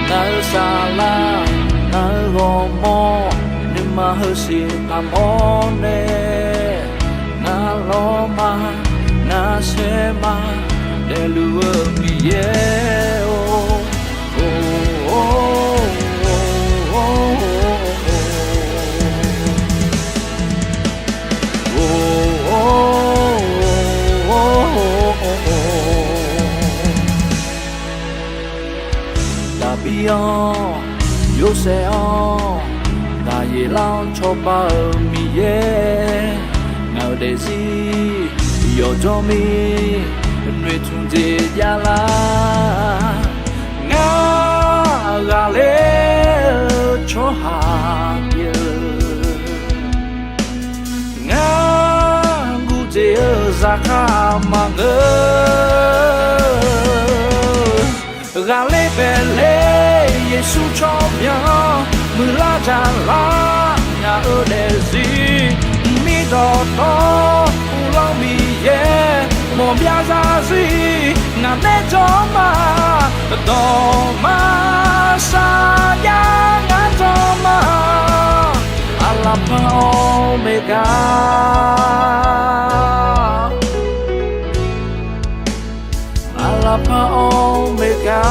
날 살라 날 고모 니마 허시 아모네 날 로마 나 세마 내 루어미에 Bion, yo say on, na ye long chop out me yeah. Nowadays, yo do me, nwe tunje yala. Nga gale choha ye. Nga guje zaka mange. Gale bele Yesu chomya mula jala nya odezi mi do to ulo mi ye mo bia za si na me choma do ma sa ya na choma alpha omega Alpha Omega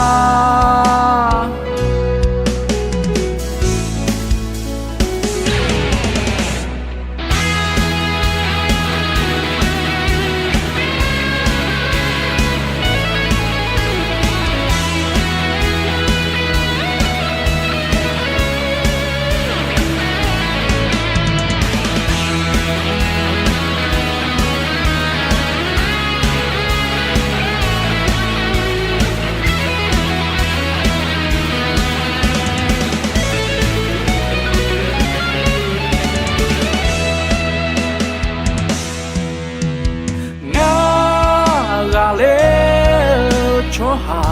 choha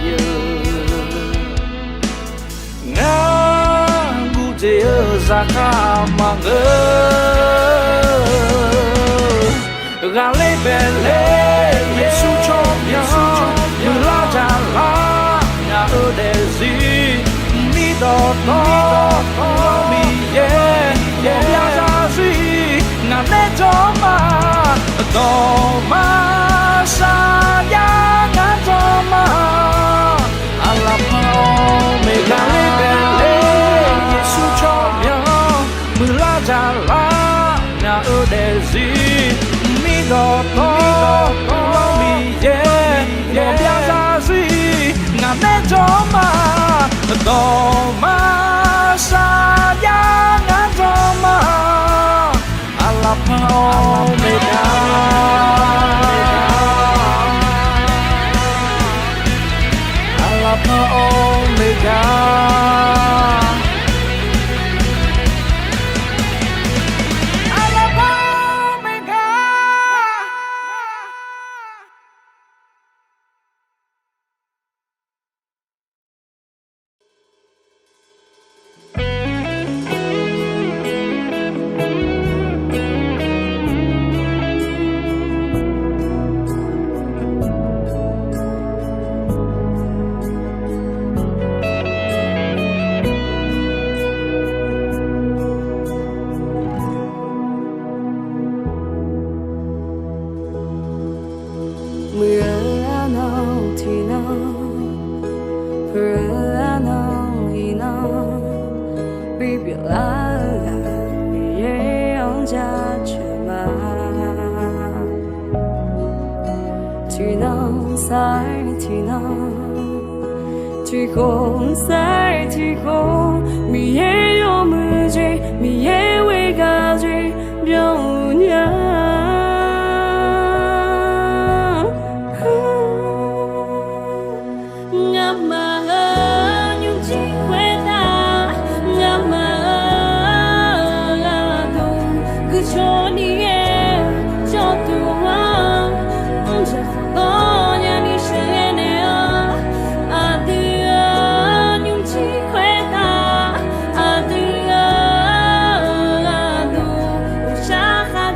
ye nga guje zaka mange gale bele yesu chomya mula jala nya odezi mi do to mi ye ye ya za si na me choma do ma sa ya Alpha Omega Yesu chomya mula jala na odezi mi do to mi ye mo bia za si na me choma do ma sa ya na choma Alpha Omega Alpha Omega Alpha Omega Thì không sai thì không mi ye yo mu je mi ye we ga je biao nya ngama nhung chi khwe ta ngama do cứ cho ni ye cho tu wa je to nya ni she ne Shaka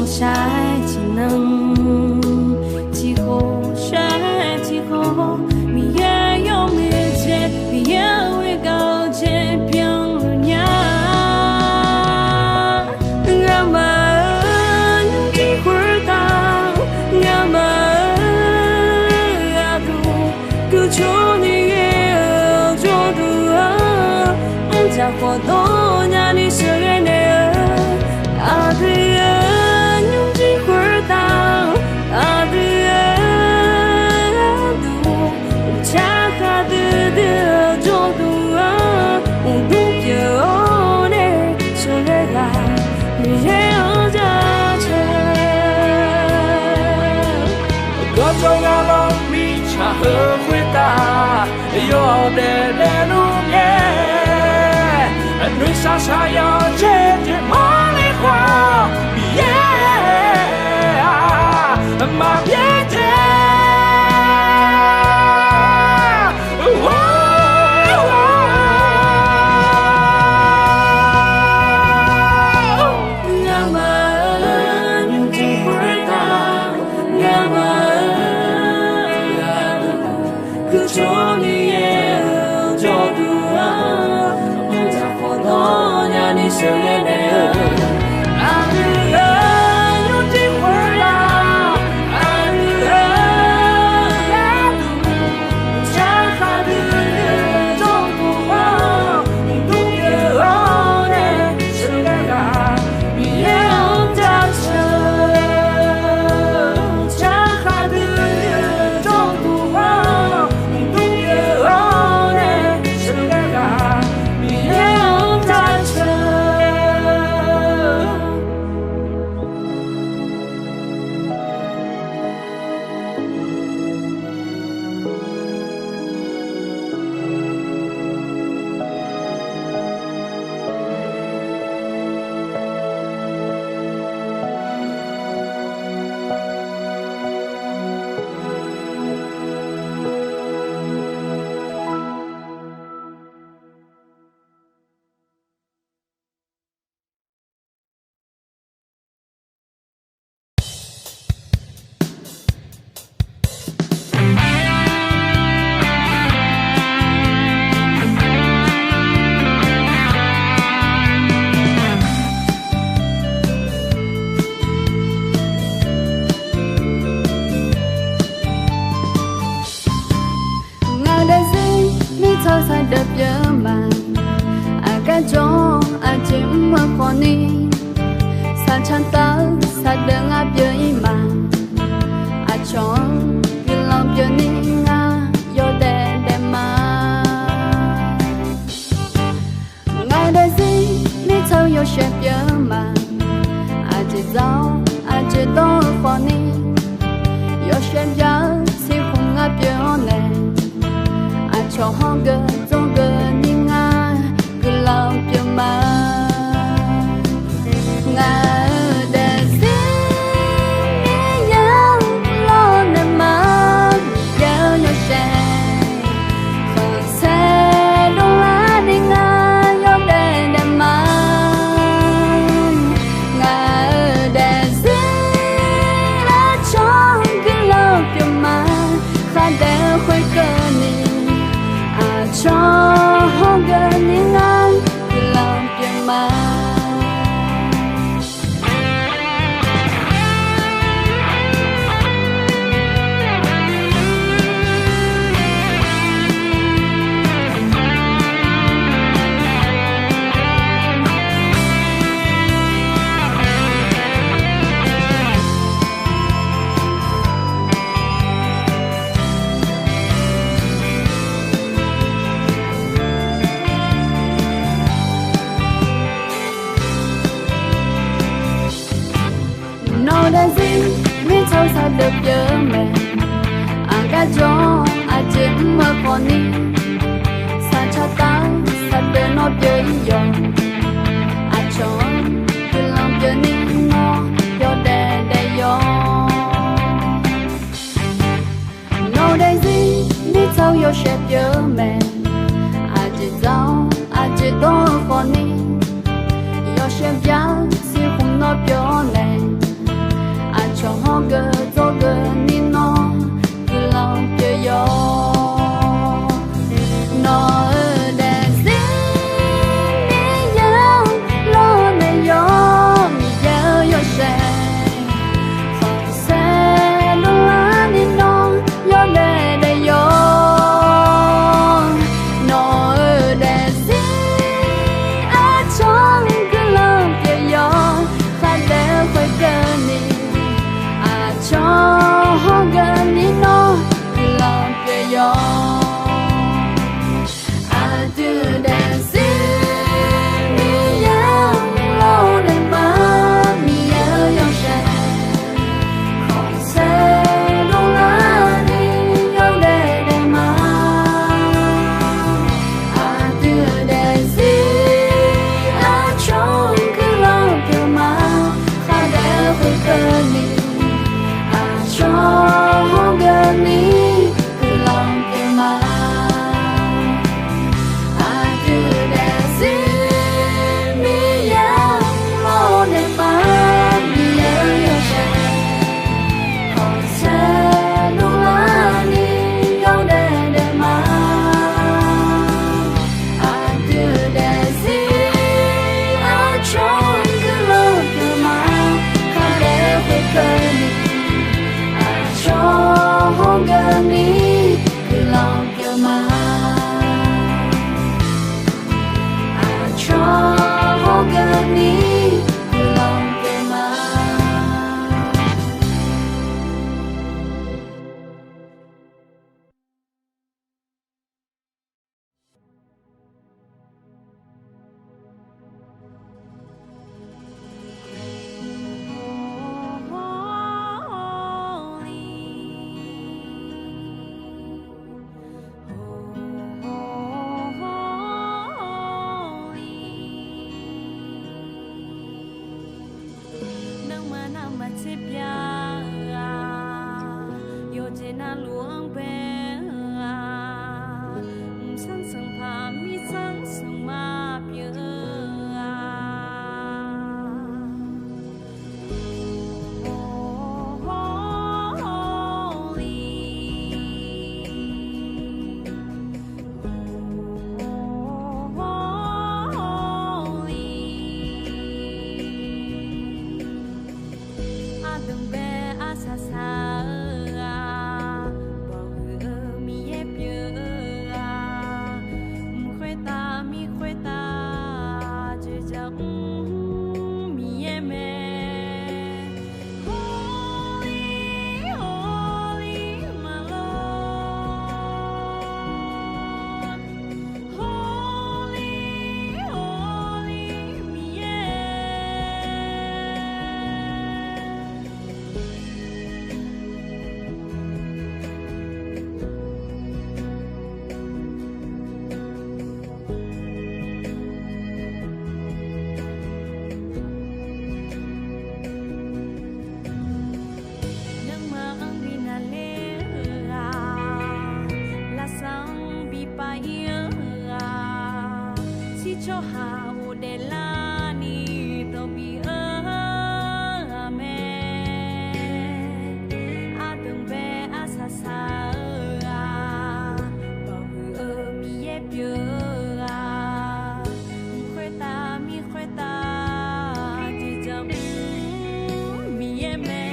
晒技能，气候晒气候，你也有没见，你也会高阶漂亮。俺们一会儿到，俺们啊都够求你也做到，家伙都让你是个呢。阿对呀，用几会儿到，阿对呀，都恰哈的做到啊，我都有呢，是个啦，你也有价值。各种阿龙米茶和回答，有的路面。对沙沙要解决茉莉花，耶马别天，俺们用几会儿到，俺们可求你也做到啊。你是个呢？阿女儿有几会儿啦？阿女儿呀，家哈的中不好，都有呢，是个啦，你也有价值。家哈的中不好，都有呢，是个啦，你也有。Đập nhớ màn aga cho chim mơ con ni sa chan ta sa đừng áp nhớ màn cho cái lòng nhớ ni nga yo đè đè mà ngày đây gì mi thâu yo shep nhớ màn chỉ gió chỉ to con ni yo shep nhớ si không áp nhớ nè cho hong gơ trong gơ nhưng ai cứ lòng cho mà ngài để xin nhau lo nằm mà giao nhau sẽ không sẽ đâu lá đi ngài nhau để nằm mà ngài để xin đã cho cứ lòng cho mà khá để khơi cơ cho hong gần những anh cứ làm chuyện mà đã gì biết sao sao được nhớ mẹ cả gió chim mơ con đi sa cha ta sa đơn nó chơi dòng cho cứ lòng chơi đi nó yo đè đè yo nó đây gì biết sao yo sẽ nhớ mẹ chỉ gió chỉ to con đi yo sẽ nhớ si không nó nhớ mẹ 是表啊，有艰难路奔啊，生生怕咪生生嘛表啊。cho hào để la ni to bi a me a từng ve a sa sa a bao mi ye pyo a khoi ta ti jam mi ye me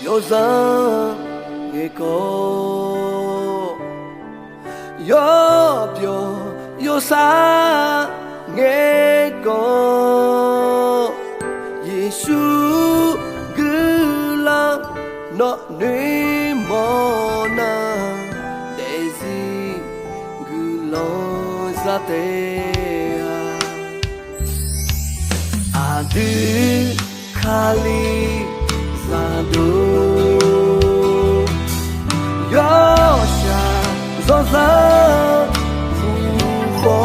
Yo zan nghe cô yo pyo yo sa nghe cô Giêsu gula no ni mo na để gì gulo za te a Adi Kali Zado Yosha Zoza Fuho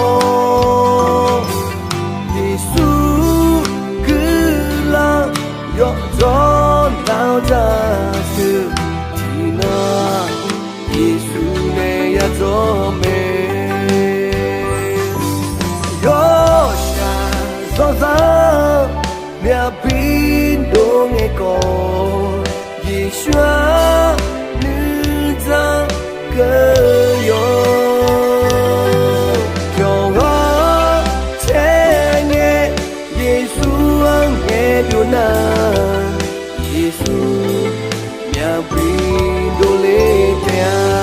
Yesu Gula Yozo Nao Jasu Tina Yesu Ne Yazo Me Yosha Zoza Mia Bin Dong Eko Yeshua Nữ Giang Cơ Yo Yo Ho Che Nghe Yesu Nghe Điều Na Yesu Mia Bin Dong Le Tea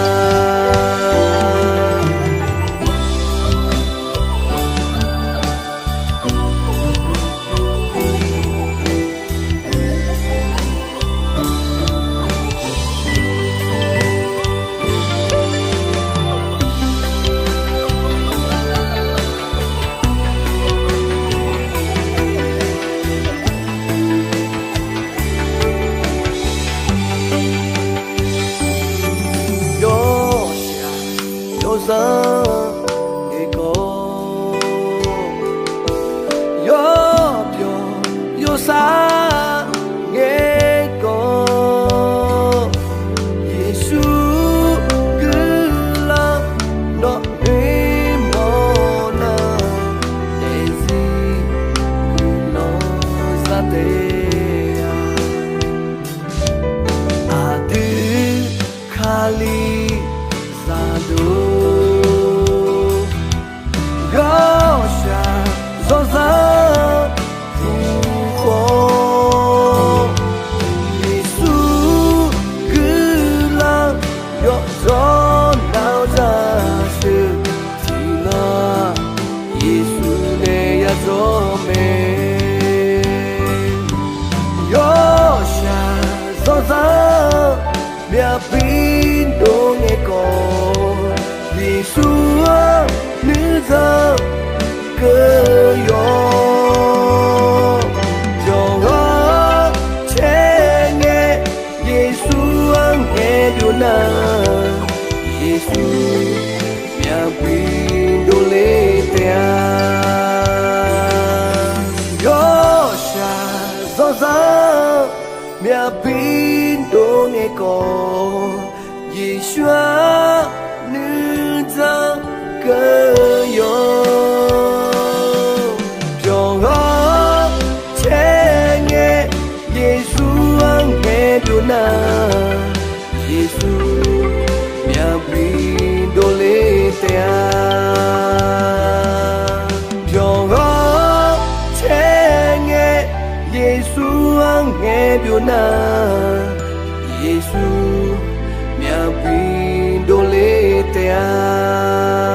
Yeshua Nữ Giang Cơ Yo Yo Ho Che Nghe Yesu Nghe Điều Na Yesu Mia Bin Dong Le Tea Yo Ho Che Nghe Yesu Nghe Điều Na Yesu Mia Bin Dong Le Tea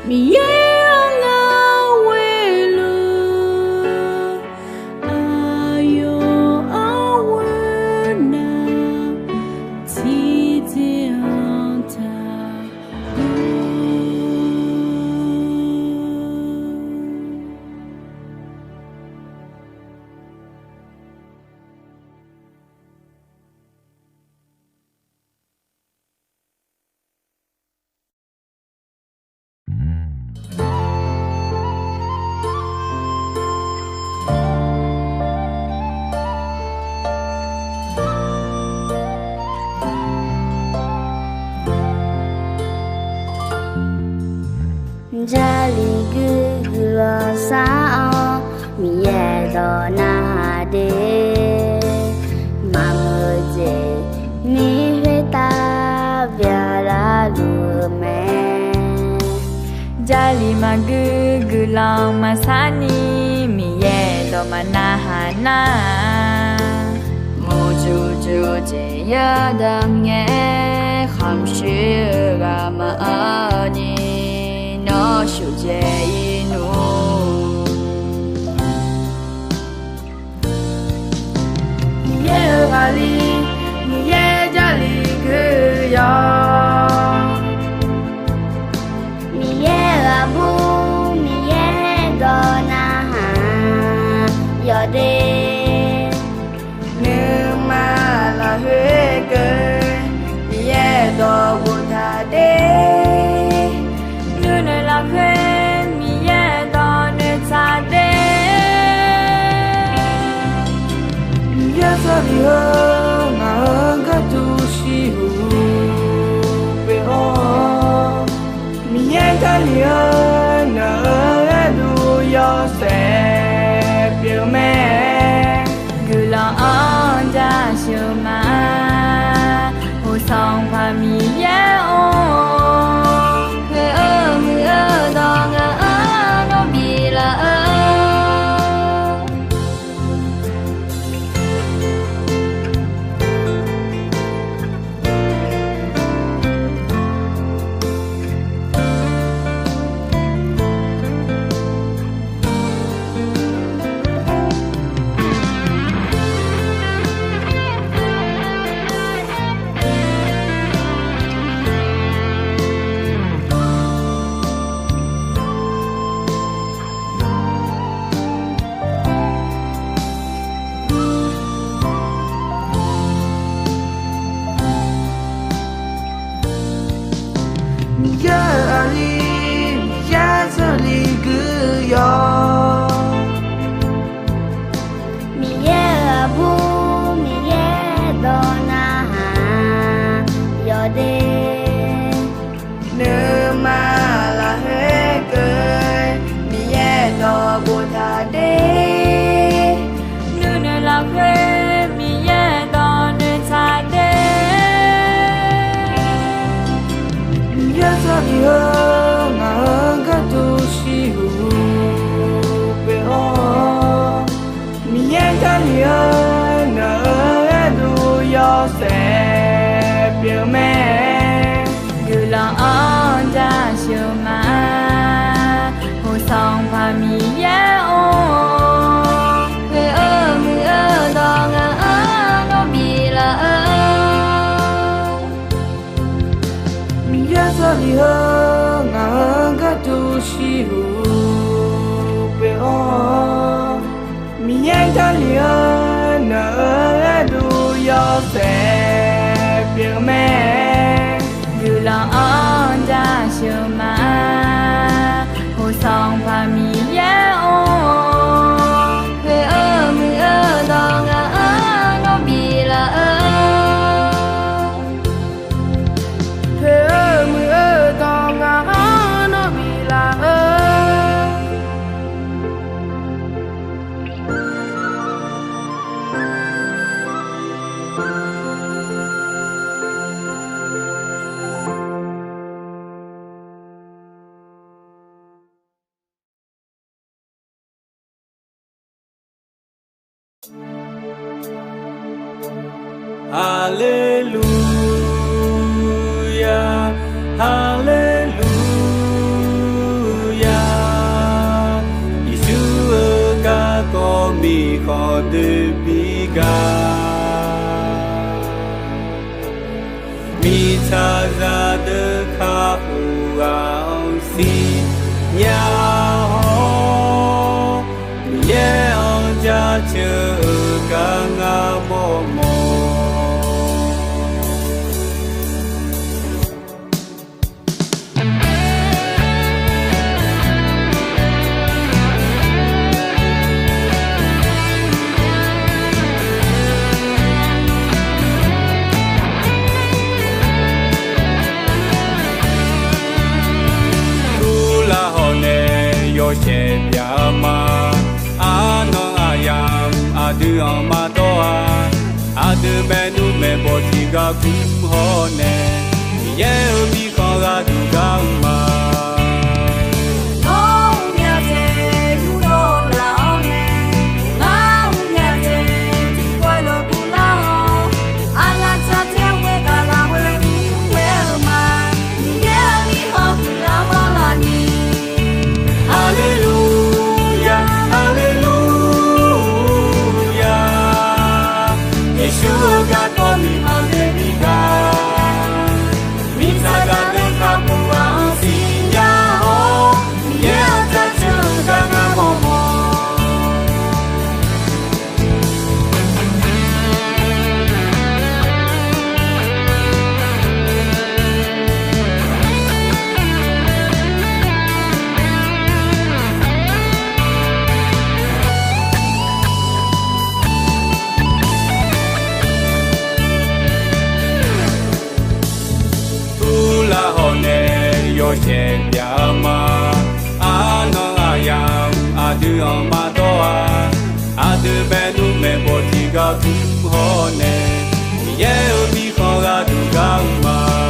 mi ye nga we lu ayo awe na ti ti anta Jali gula sao mi ye do na de mamoje mi heta bia la lu me Jali ma gula masani mi ye do manahana mo ju ju je ya dam nge kham shi ga ma ani no shu je inu ye gali ye jali ge ya mi ye abu mi ye do na ha yo de ne ma la he ge mi ye do bu tha de la fe mi ye do ne ta de ya sa di ho na ga tu shi hu pe ho mi ye ta li ho na la du yo se pi me gu la an da shu ma ho song pa mi ye o Hallelujah, hallelujah. de biga mi cha za de kha hu ang si nya ho ye ang ja chu ga nga mo mo che bia ma ano ayam adu ma to adu menu me bo ti ga ku ho ne ye mi ko ga du ga ma che bia ma ano ayam adu ma to adu be nu me bo ti ga ku ho ne ye mi ko ga du ga ma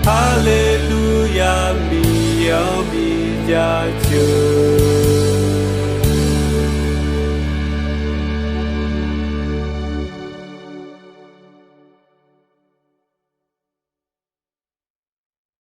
Hallelujah, mi yo mi ja chu